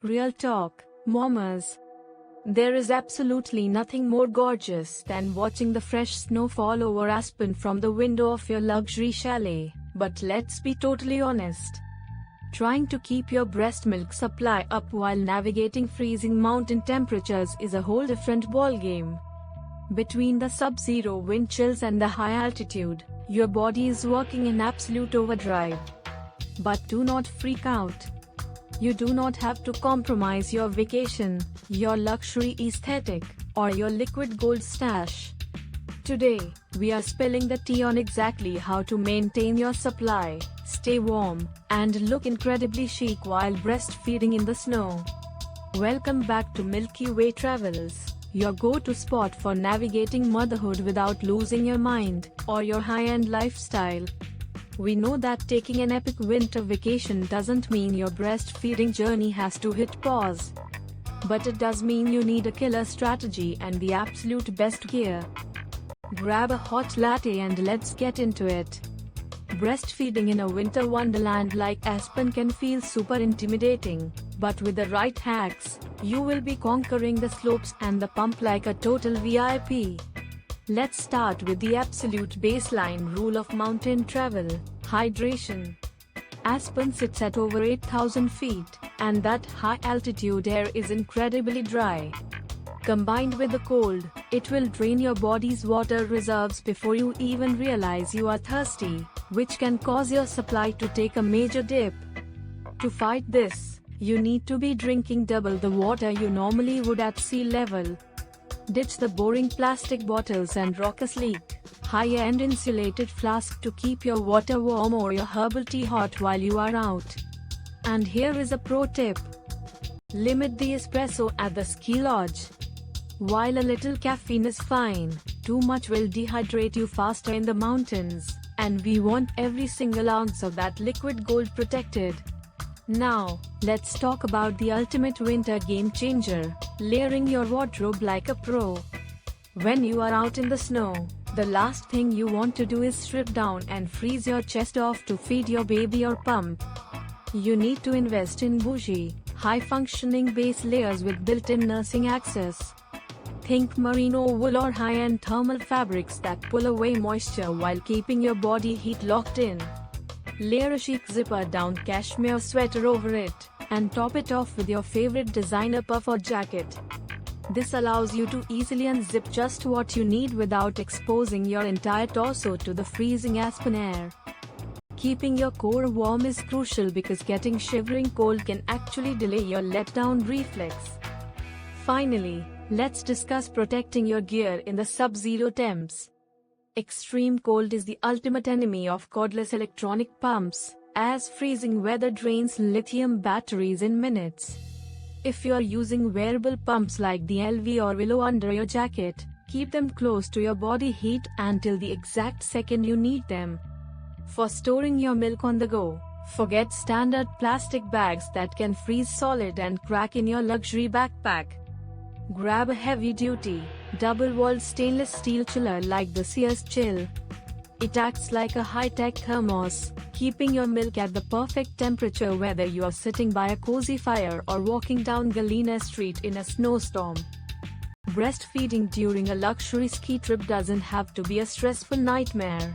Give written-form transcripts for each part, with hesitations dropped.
Real talk, mamas. There is absolutely nothing more gorgeous than watching the fresh snow fall over Aspen from the window of your luxury chalet, but let's be totally honest. Trying to keep your breast milk supply up while navigating freezing mountain temperatures is a whole different ballgame. Between the sub-zero wind chills and the high altitude, your body is working in absolute overdrive. But do not freak out. You do not have to compromise your vacation, your luxury aesthetic, or your liquid gold stash. Today, we are spilling the tea on exactly how to maintain your supply, stay warm, and look incredibly chic while breastfeeding in the snow. Welcome back to Milky Way Travels, your go-to spot for navigating motherhood without losing your mind, or your high-end lifestyle. We know that taking an epic winter vacation doesn't mean your breastfeeding journey has to hit pause. But it does mean you need a killer strategy and the absolute best gear. Grab a hot latte and let's get into it. Breastfeeding in a winter wonderland like Aspen can feel super intimidating, but with the right hacks, you will be conquering the slopes and the pump like a total VIP. Let's start with the absolute baseline rule of mountain travel: hydration. Aspen sits at over 8,000 feet, and that high-altitude air is incredibly dry. Combined with the cold, it will drain your body's water reserves before you even realize you are thirsty, which can cause your supply to take a major dip. To fight this, you need to be drinking double the water you normally would at sea level. Ditch the boring plastic bottles and rock a sleek, high-end insulated flask to keep your water warm or your herbal tea hot while you are out. And here is a pro tip. Limit the espresso at the ski lodge. While a little caffeine is fine, too much will dehydrate you faster in the mountains, and we want every single ounce of that liquid gold protected. Now, let's talk about the ultimate winter game changer: layering your wardrobe like a pro. When you are out in the snow, the last thing you want to do is strip down and freeze your chest off to feed your baby or pump. You need to invest in Bougie, high-functioning base layers with built-in nursing access. Think merino wool or high-end thermal fabrics that pull away moisture while keeping your body heat locked in. Layer a chic zipper-down cashmere sweater over it, and top it off with your favorite designer puffer jacket. This allows you to easily unzip just what you need without exposing your entire torso to the freezing Aspen air. Keeping your core warm is crucial because getting shivering cold can actually delay your letdown reflex. Finally, let's discuss protecting your gear in the sub-zero temps. Extreme cold is the ultimate enemy of cordless electronic pumps, as freezing weather drains lithium batteries in minutes. If you are using wearable pumps like the LV or Willow under your jacket, keep them close to your body heat until the exact second you need them. For storing your milk on the go, forget standard plastic bags that can freeze solid and crack in your luxury backpack. Grab a heavy-duty, double-walled stainless steel chiller like the Sears Chill. It acts like a high-tech thermos, keeping your milk at the perfect temperature whether you are sitting by a cozy fire or walking down Galena Street in a snowstorm. Breastfeeding during a luxury ski trip doesn't have to be a stressful nightmare.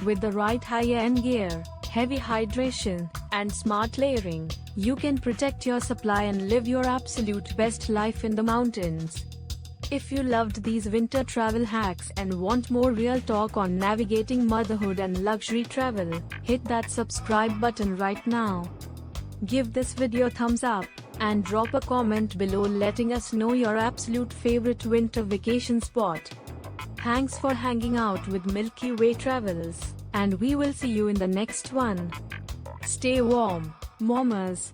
With the right high-end gear, heavy hydration, and smart layering, you can protect your supply and live your absolute best life in the mountains. If you loved these winter travel hacks and want more real talk on navigating motherhood and luxury travel, hit that subscribe button right now. Give this video a thumbs up, and drop a comment below letting us know your absolute favorite winter vacation spot. Thanks for hanging out with Milky Way Travels, and we will see you in the next one. Stay warm, mamas.